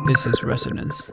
This is Resonance.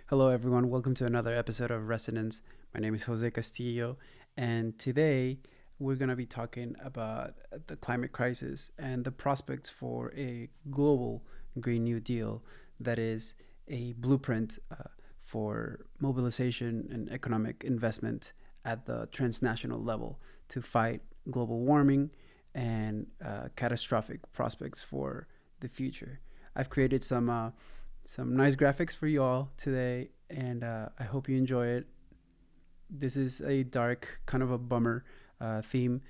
Hello everyone, welcome to another episode of Resonance. My name is Jose Castillo, and today we're going to be talking about the climate crisis and the prospects for a global Green New Deal that is a blueprint for mobilization and economic investment at the transnational level to fight global warming and catastrophic prospects for the future. I've created some nice graphics for you all today, and I hope you enjoy it. This is a dark, kind of a bummer theme,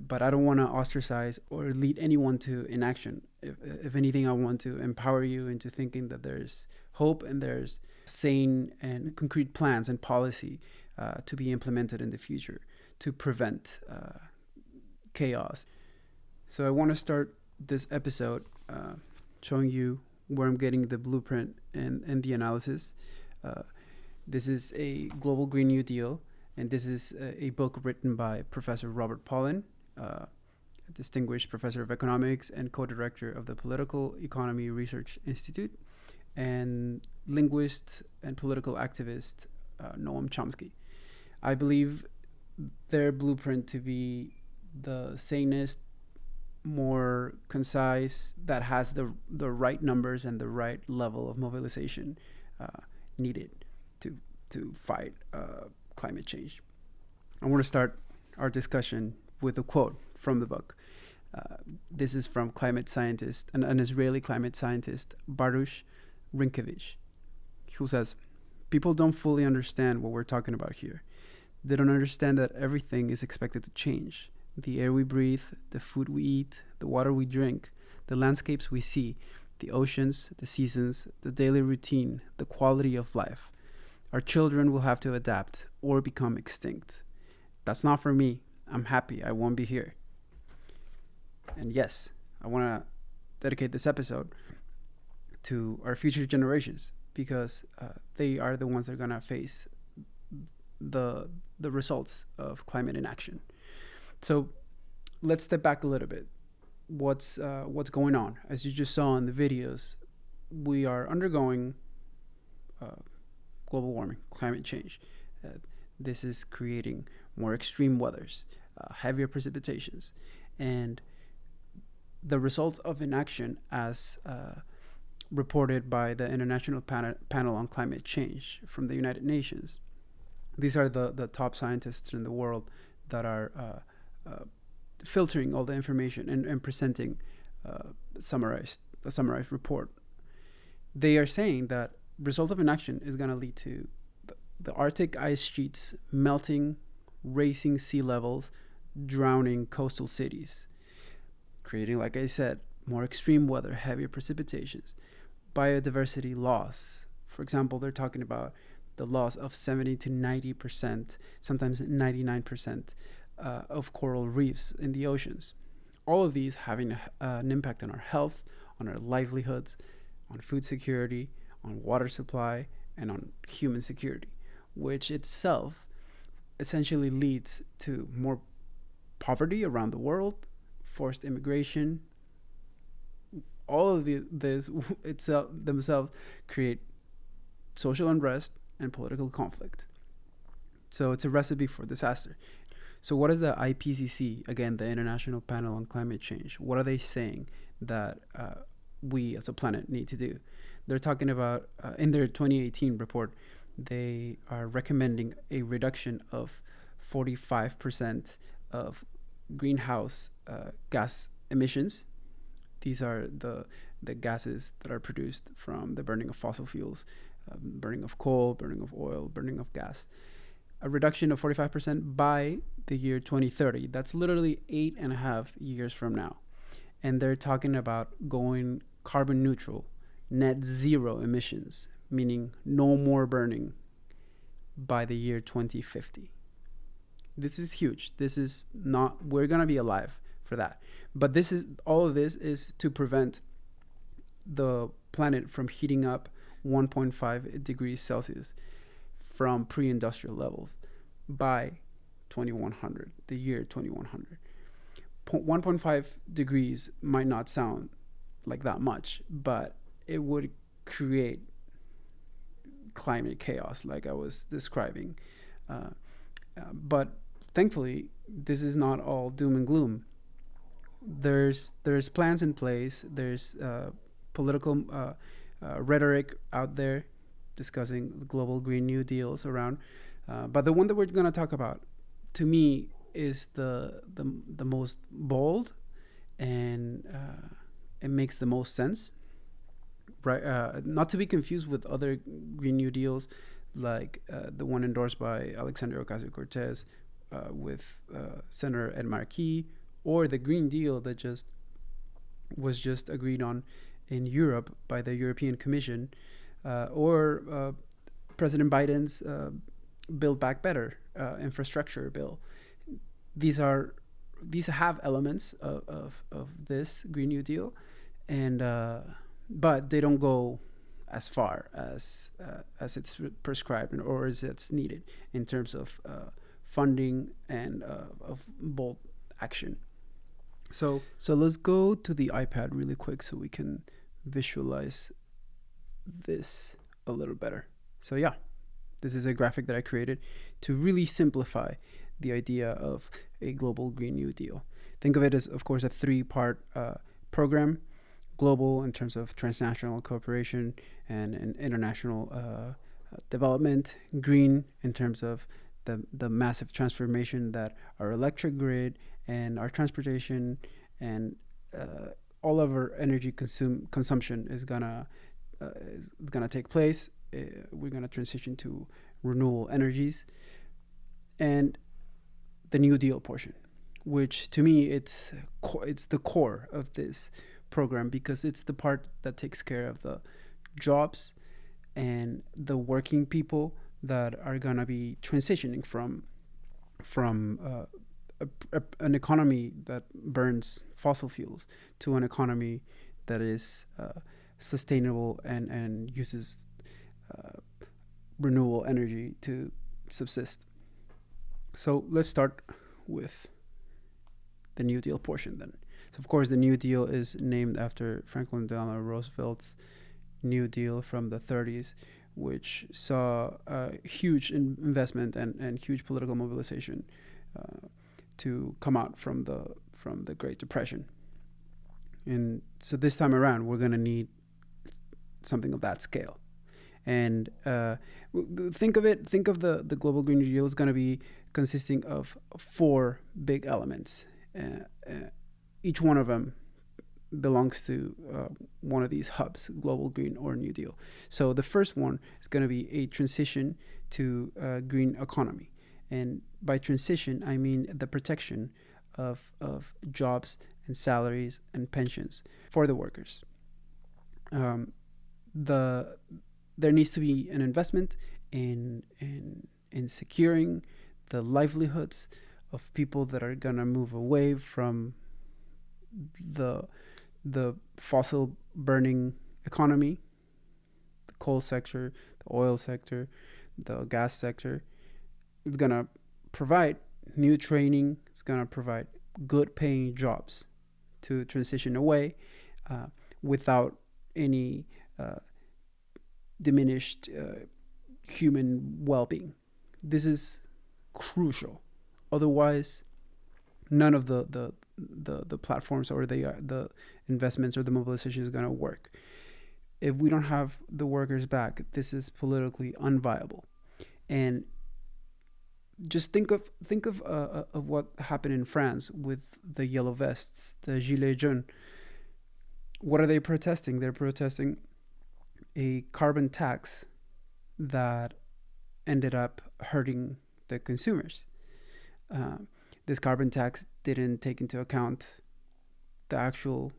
but I don't want to ostracize or lead anyone to inaction. If anything, I want to empower you into thinking that there's hope and there's sane and concrete plans and policy to be implemented in the future to prevent chaos. So I want to start this episode showing you where I'm getting the blueprint and the analysis. This is a Global Green New Deal, and this is a book written by Professor Robert Pollin, a distinguished professor of economics and co-director of the Political Economy Research Institute, and linguist and political activist Noam Chomsky. I believe their blueprint to be the sanest, more concise, that has the right numbers and the right level of mobilization needed to fight climate change. I want to start our discussion with a quote from the book. This is from climate scientist, an Israeli climate scientist, Baruch Rinkevich, who says, "People don't fully understand what we're talking about here. They don't understand that everything is expected to change. The air we breathe, the food we eat, the water we drink, the landscapes we see, the oceans, the seasons, the daily routine, the quality of life. Our children will have to adapt or become extinct. That's not for me. I'm happy I won't be here." And yes, I want to dedicate this episode to our future generations because they are the ones that are going to face the results of climate inaction. So let's step back a little bit. What's going on? As you just saw in the videos, we are undergoing global warming, climate change. This is creating more extreme weathers, heavier precipitations, and the result of inaction, as reported by the International Panel on Climate Change from the United Nations. These are the top scientists in the world that are filtering all the information and presenting a summarized report. They are saying that result of inaction is going to lead to the Arctic ice sheets melting, raising sea levels, drowning coastal cities, creating, like I said, more extreme weather, heavier precipitations, biodiversity loss. For example, they're talking about the loss of 70 to 90%, sometimes 99%, of coral reefs in the oceans. All of these having an impact on our health, on our livelihoods, on food security, on water supply, and on human security, which itself essentially leads to more poverty around the world, forced immigration. All of this itself themselves create social unrest and political conflict. So it's a recipe for disaster. So what is the IPCC, again, the International Panel on Climate Change? What are they saying that we as a planet need to do? They're talking about, in their 2018 report, they are recommending a reduction of 45% of greenhouse gas emissions. These are the gases that are produced from the burning of fossil fuels, burning of coal, burning of oil, burning of gas. A reduction of 45% by the year 2030. That's literally 8.5 years from now. And they're talking about going carbon neutral, net zero emissions, meaning no more burning by the year 2050. This is huge. This is not, we're going to be alive for that. But all of this is to prevent the planet from heating up 1.5 degrees Celsius from pre-industrial levels by 2100, the year 2100. 1.5 degrees might not sound like that much, but it would create climate chaos like I was describing. But thankfully, this is not all doom and gloom. There's plans in place. There's political rhetoric out there discussing global Green New Deals around. But the one that we're going to talk about, to me, is the most bold, and it makes the most sense. Right? Not to be confused with other Green New Deals, like the one endorsed by Alexandria Ocasio-Cortez with Senator Ed Markey, or the Green Deal that was just agreed on in Europe by the European Commission, or President Biden's Build Back Better infrastructure bill. These have elements of this Green New Deal, and but they don't go as far as it's prescribed or as it's needed in terms of funding and of bold action. So let's go to the iPad really quick so we can visualize this a little better. So yeah, this is a graphic that I created to really simplify the idea of a global Green New Deal. Think of it as, of course, a three-part program: global in terms of transnational cooperation and international development; green in terms of the massive transformation that our electric grid and our transportation and all of our energy consumption is gonna take place. We're gonna transition to renewable energies, and the New Deal portion, which to me it's the core of this program, because it's the part that takes care of the jobs and the working people that are gonna be transitioning from an economy that burns fossil fuels to an economy that is sustainable and uses renewable energy to subsist. So let's start with the New Deal portion then. So of course the New Deal is named after Franklin Delano Roosevelt's New Deal from the 30s, which saw huge investment and huge political mobilization to come out from the Great Depression. And so this time around, we're going to need something of that scale. And think of the global Green New Deal is going to be consisting of 4 big elements. Each one of them belongs to one of these hubs: global, green, or New Deal. So the first one is going to be a transition to a green economy. And by transition, I mean the protection of jobs and salaries and pensions for the workers. There needs to be an investment in securing the livelihoods of people that are gonna move away from the fossil burning economy, the coal sector, the oil sector, the gas sector. It's gonna provide new training. It's gonna provide good paying jobs to transition away without any diminished human well-being. This is crucial. Otherwise, none of the platforms or the investments or the mobilization is going to work. If we don't have the workers back, this is politically unviable. And just think of what happened in France with the yellow vests, the gilets jaunes. What are they protesting? They're protesting a carbon tax that ended up hurting the consumers. This carbon tax didn't take into account the actual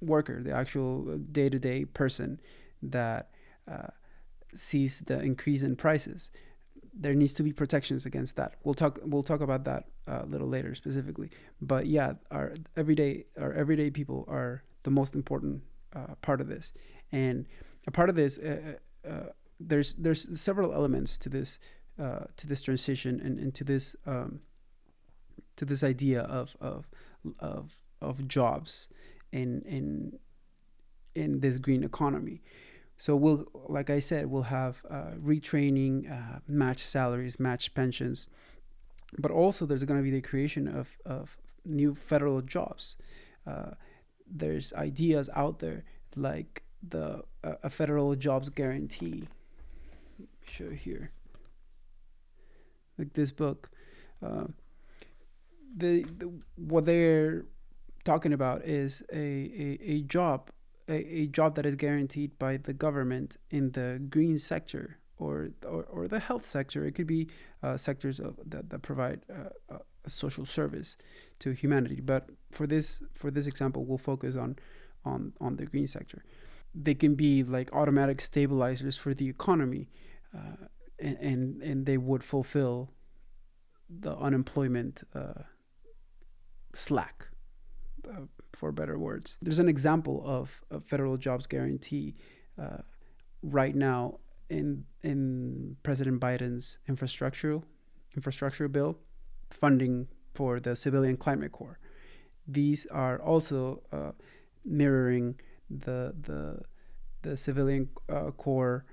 worker, the actual day-to-day person that sees the increase in prices. there needs to be protections against that. We'll talk about that a little later specifically. But yeah, our everyday people are the most important part of this. And a part of this, there's several elements to this transition, and to this idea of jobs in this green economy. So like I said, we'll have retraining, matched salaries, matched pensions, but also there's going to be the creation of new federal jobs. There's ideas out there like a federal jobs guarantee. Let me show you here, like this book. What they're talking about is a job that is guaranteed by the government in the green sector, or the health sector. It could be sectors that provide a social service to humanity. But for this example, we'll focus on the green sector. They can be like automatic stabilizers for the economy, and they would fulfill the unemployment slack, for better words. There's an example of a federal jobs guarantee right now in President Biden's infrastructure bill, funding for the civilian climate corps. These are also mirroring the civilian corps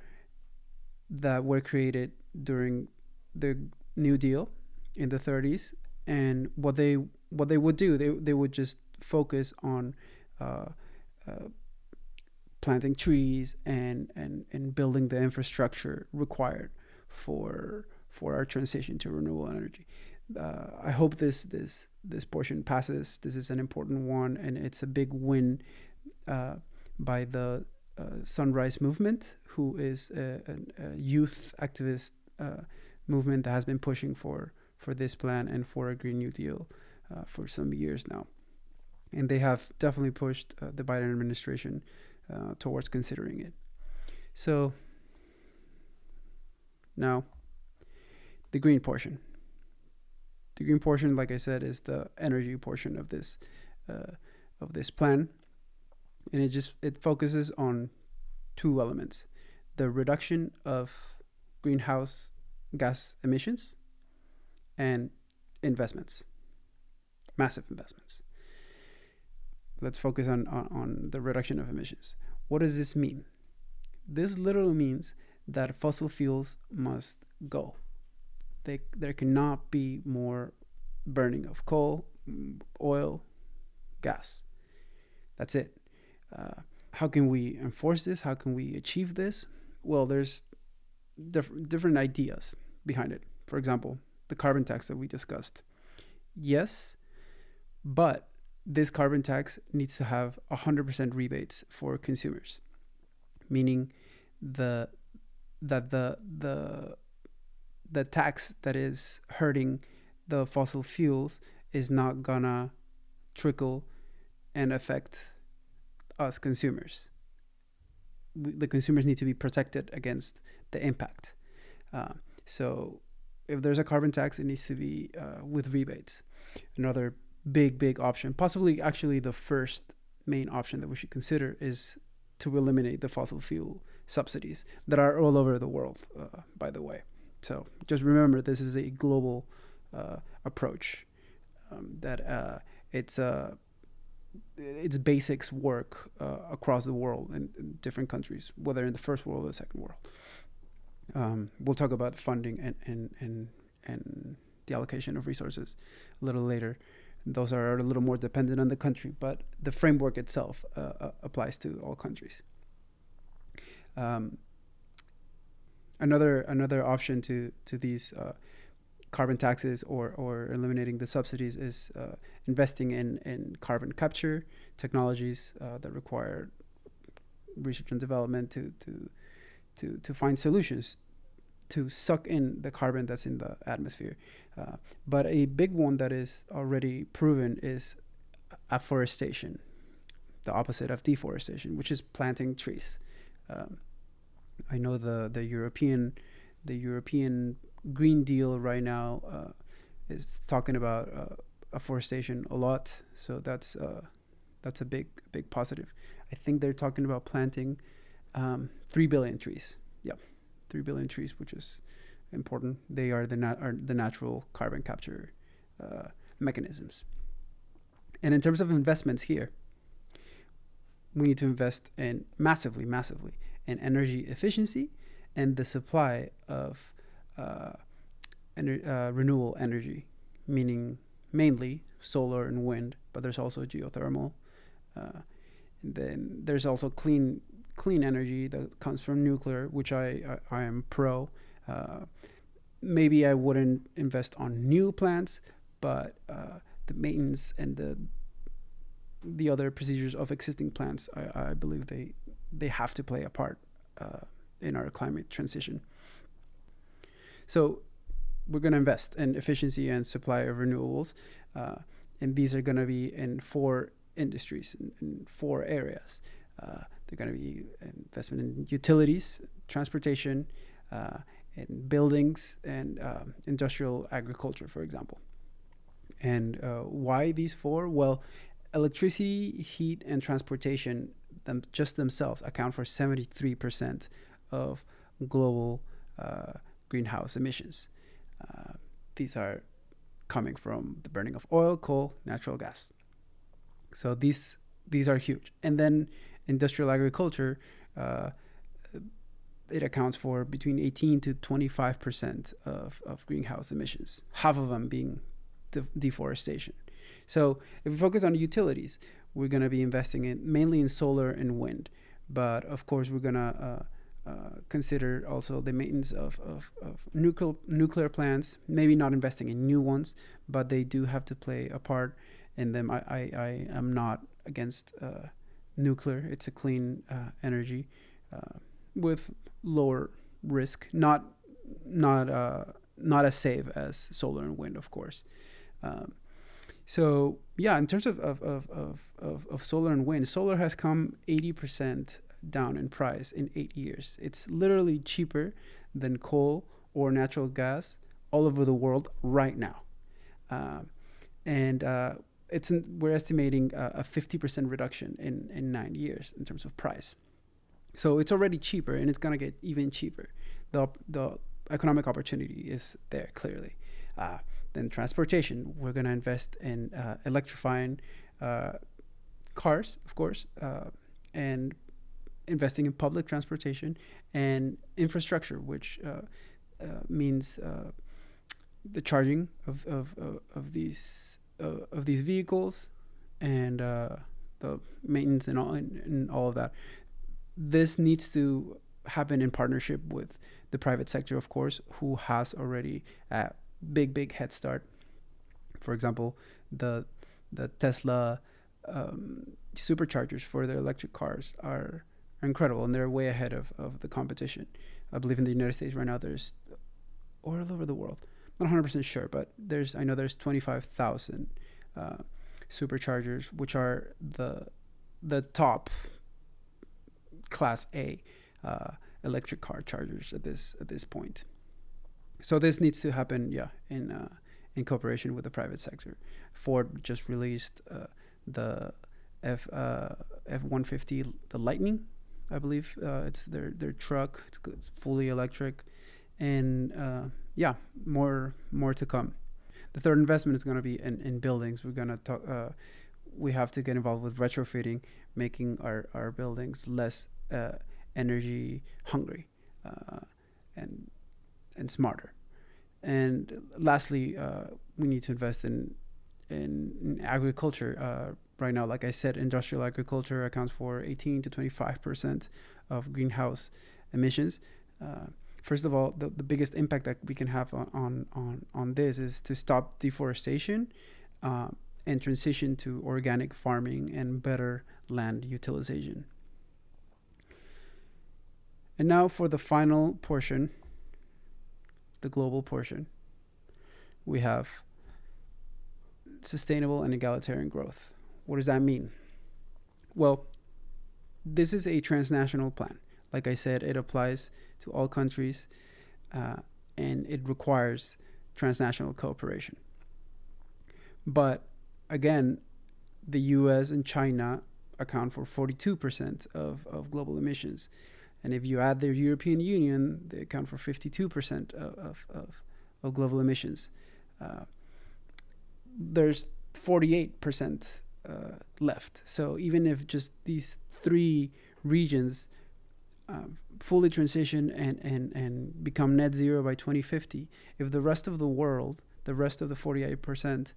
that were created during the New Deal in the 30s. And what they would do, they would just focus on planting trees and building the infrastructure required for our transition to renewable energy. I hope this portion passes. This is an important one, and it's a big win by the Sunrise Movement, who is a youth activist movement that has been pushing for this plan and for a Green New Deal for some years now. And they have definitely pushed the Biden administration towards considering it. So now, the green portion. The green portion, like I said, is the energy portion of this plan, and it focuses on two elements: the reduction of greenhouse gas emissions and investments, massive investments. Let's focus on the reduction of emissions. What does this mean? This literally means that fossil fuels must go. There cannot be more burning of coal, oil, gas. That's it. How can we enforce this? How can we achieve this? Well, there's different ideas behind it. For example, the carbon tax that we discussed. Yes, but this carbon tax needs to have 100% rebates for consumers, meaning the tax that is hurting the fossil fuels is not gonna trickle and affect us consumers. The consumers need to be protected against the impact. So if there's a carbon tax, it needs to be with rebates. Another big option, possibly actually the first main option that we should consider, is to eliminate the fossil fuel subsidies that are all over the world, by the way. So just remember, this is a global approach, that it's basics work across the world in different countries, whether in the first world or the second world. We'll talk about funding and the allocation of resources a little later. Those are a little more dependent on the country, but the framework itself applies to all countries. Another option to these carbon taxes or eliminating the subsidies is investing in carbon capture technologies that require research and development to find solutions to suck in the carbon that's in the atmosphere. But a big one that is already proven is afforestation, the opposite of deforestation, which is planting trees. I know the European Green Deal right now is talking about afforestation a lot, so that's a big positive. I think they're talking about planting 3 billion trees. Yeah, 3 billion trees, which is important. They are the natural carbon capture mechanisms. And in terms of investments here, we need to invest in massively in energy efficiency and the supply of renewable energy, meaning mainly solar and wind, but there's also geothermal. Then there's also clean energy that comes from nuclear, which I am pro. Maybe I wouldn't invest on new plants, but the maintenance and the other procedures of existing plants, I believe they have to play a part in our climate transition. So we're going to invest in efficiency and supply of renewables, and these are going to be in 4 industries, in 4 areas. They're going to be investment in utilities, transportation, in buildings, and industrial agriculture, for example. And why these 4? Well, electricity, heat, and transportation just themselves account for 73% of global greenhouse emissions. These are coming from the burning of oil, coal, natural gas. So these are huge. And then industrial agriculture, it accounts for between 18 to 25% of greenhouse emissions, half of them being deforestation. So if we focus on utilities, we're going to be investing mainly in solar and wind. But of course, we're going to consider also the maintenance of nuclear plants, maybe not investing in new ones, but they do have to play a part in them. I am not against nuclear. It's a clean energy with lower risk, not as safe as solar and wind, of course. So yeah, in terms of solar and wind, solar has come 80% down in price in 8 years. It's literally cheaper than coal or natural gas all over the world right now. And we're estimating a 50% reduction in 9 years in terms of price. So it's already cheaper, and it's going to get even cheaper. The economic opportunity is there, clearly. Then transportation, we're going to invest in electrifying cars, of course, and investing in public transportation and infrastructure, which means the charging of these vehicles and the maintenance and all of that. This needs to happen in partnership with the private sector, of course, who has already a big head start. For example, the Tesla superchargers for their electric cars are incredible, and they're way ahead of the competition. I believe in the United States right now there's, or all over the world, not 100% sure, but I know there's 25,000 superchargers, which are the top class A electric car chargers at this point. So this needs to happen, in cooperation with the private sector. Ford just released the F-150, the Lightning, I believe. It's their truck. It's fully electric, and more to come. The third investment is going to be in buildings. We're going to talk. We have to get involved with retrofitting, making our buildings less energy hungry and smarter. And lastly, we need to invest in agriculture. Right now, like I said, industrial agriculture accounts for 18 to 25% of greenhouse emissions. First of all, the biggest impact that we can have on this is to stop deforestation and transition to organic farming and better land utilization. And now for the final portion, the global portion, we have sustainable and egalitarian growth. What does that mean? Well, this is a transnational plan. Like I said, it applies to all countries, and it requires transnational cooperation. But again, the US and China account for 42% of global emissions. And if you add the European Union, they account for 52% of global emissions. There's 48% left. So even if just these three regions fully transition and become net zero by 2050, if the rest of the world, the rest of the 48%,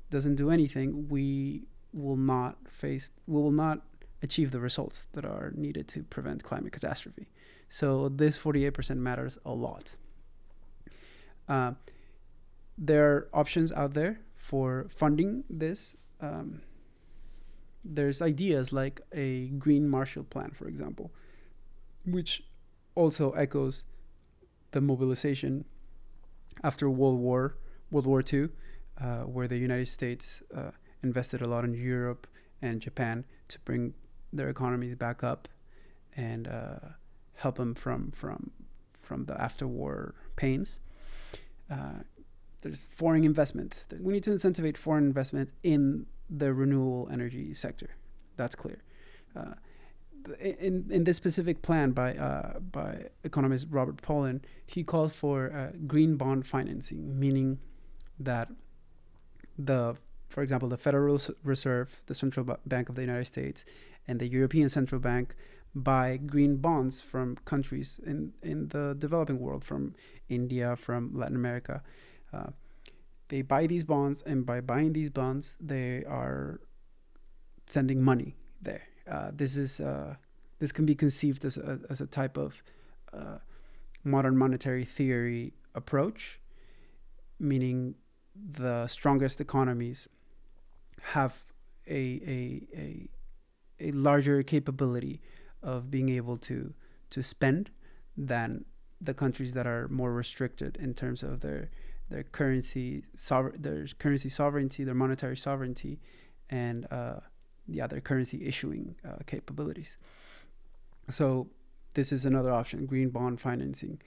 doesn't do anything, we will not achieve the results that are needed to prevent climate catastrophe. So this 48% matters a lot. There are options out there for funding this. There's ideas like a Green Marshall Plan, for example, which also echoes the mobilization after World War II, where the United States invested a lot in Europe and Japan to bring their economies back up and help them from the after-war pains. There's foreign investment. We need to incentivize foreign investment in the renewable energy sector. That's clear. In this specific plan by economist Robert Pollin, he called for green bond financing, meaning that for example, the Federal Reserve, the Central Bank of the United States, and the European Central Bank buy green bonds from countries in the developing world, from India, from Latin America. They buy these bonds, and by buying these bonds, they are sending money there. This can be conceived as a type of modern monetary theory approach, meaning the strongest economies have a larger capability of being able to spend than the countries that are more restricted in terms of their currency sovereignty, their monetary sovereignty, and their currency issuing capabilities. So this is another option, green bond financing.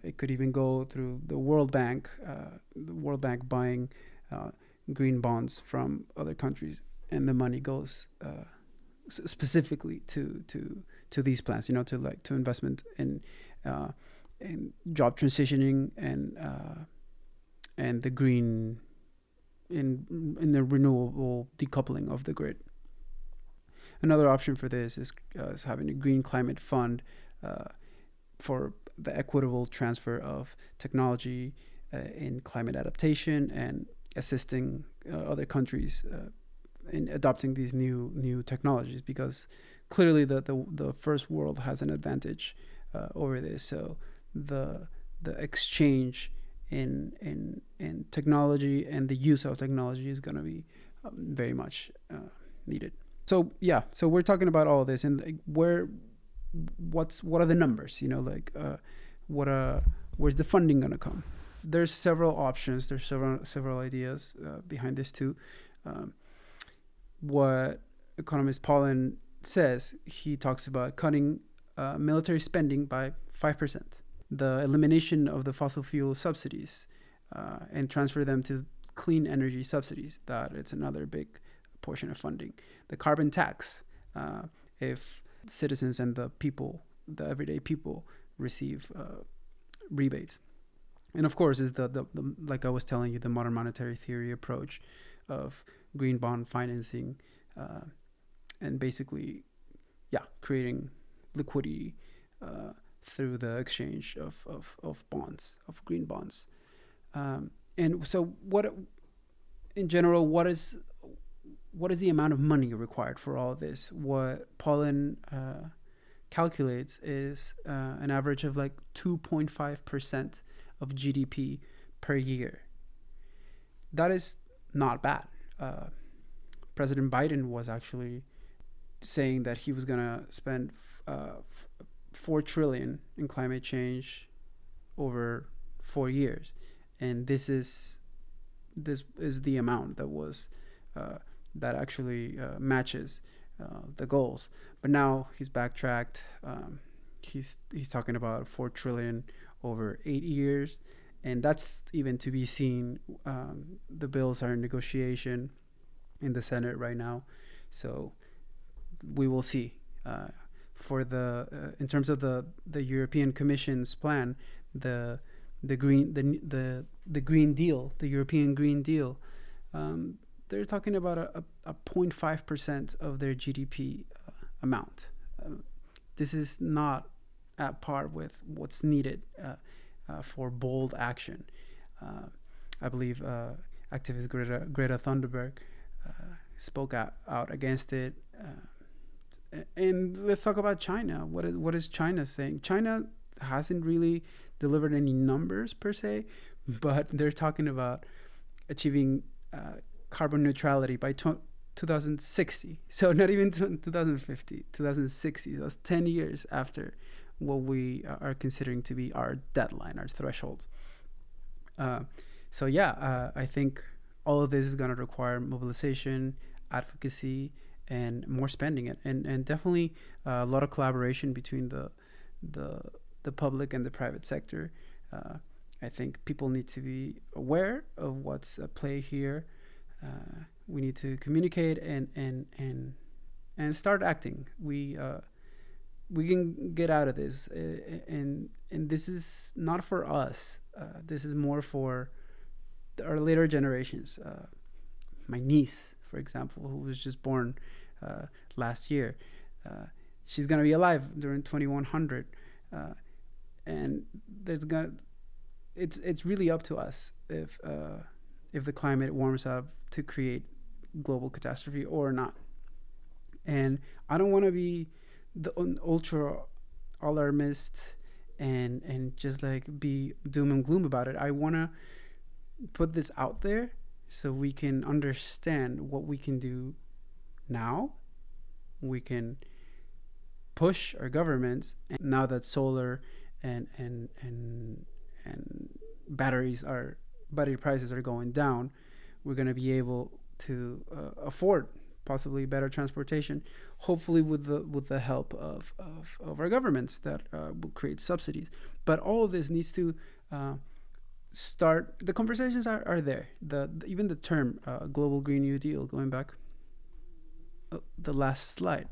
It could even go through the World Bank buying green bonds from other countries, and the money goes specifically to these plans, to investment in job transitioning and the green in the renewable decoupling of the grid. Another option for this is having a green climate fund for the equitable transfer of technology in climate adaptation and assisting other countries in adopting these new technologies, because clearly the first world has an advantage over this. So the exchange in technology and the use of technology is going to be very much needed. So we're talking about all this, and what are the numbers? Where's the funding going to come? There's several options. There's several ideas behind this too. What economist Pollin says, he talks about cutting military spending by 5%, the elimination of the fossil fuel subsidies, and transfer them to clean energy subsidies. That it's another big portion of funding. The carbon tax, if citizens and the everyday people receive rebates. And of course, is the like I was telling you, the modern monetary theory approach of green bond financing, and basically, creating liquidity through the exchange of bonds, of green bonds. And so, in general, what is the amount of money required for all of this? What Pollin calculates is an average of like 2.5% of GDP per year. That is not bad. President Biden was actually saying that he was going to spend $4 trillion in climate change over 4 years, and this is the amount that was that actually matches the goals. But now he's backtracked. He's talking about $4 trillion over 8 years, and that's even to be seen. The bills are in negotiation in the Senate right now, so we will see. For the in terms of the European Commission's plan, the Green Deal, the European Green Deal, they're talking about a 0.5% of their GDP amount. This is not at par with what's needed for bold action. I believe activist Greta Thunberg spoke out against it. And let's talk about China. What is China saying? China hasn't really delivered any numbers per se, but they're talking about achieving carbon neutrality by 2060. So not even 2050, 2060. That's 10 years after what we are considering to be our deadline, our threshold. So yeah, I think all of this is going to require mobilization, advocacy, and more spending, and definitely a lot of collaboration between the public and the private sector. I think people need to be aware of what's at play here. We need to communicate and start acting. We can get out of this, and this is not for us. This is more for our later generations. My niece, for example, who was just born last year, she's gonna be alive during 2100, and it's really up to us if the climate warms up to create global catastrophe or not. And I don't want to be the ultra alarmist and just like be doom and gloom about it. I want to put this out there so we can understand what we can do now. We can push our governments, and now that solar and battery prices are going down, we're going to be able to afford possibly better transportation, hopefully with the help of our governments that will create subsidies. But all of this needs to start. The conversations are there. Even the term global Green New Deal, going back the last slide,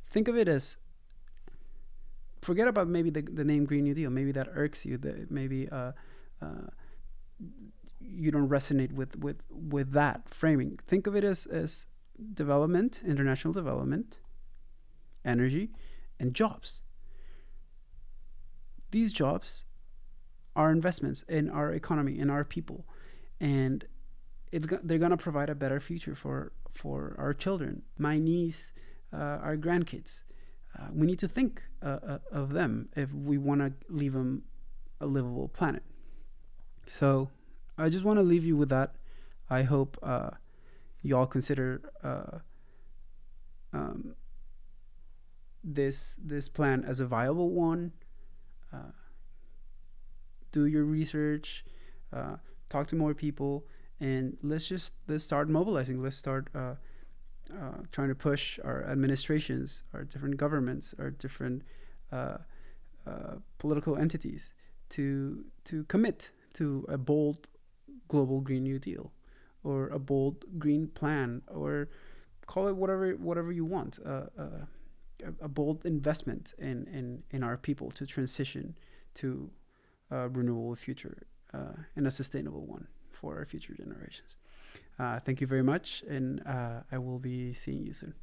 think of it as, forget about maybe the name Green New Deal. Maybe that irks you. Maybe you don't resonate with that framing. Think of it as development, international development, energy, and jobs. These jobs are investments in our economy, in our people, and they're gonna provide a better future for our children, my niece, our grandkids. We need to think of them if we want to leave them a livable planet. So I just want to leave you with that. I hope you all consider this plan as a viable one. Do your research, talk to more people, and let's start mobilizing. Let's start trying to push our administrations, our different governments, our different political entities to commit to a bold global Green New Deal, or a bold green plan, or call it whatever you want. A bold investment in our people to transition to a renewable future, and a sustainable one for our future generations. Thank you very much, and I will be seeing you soon.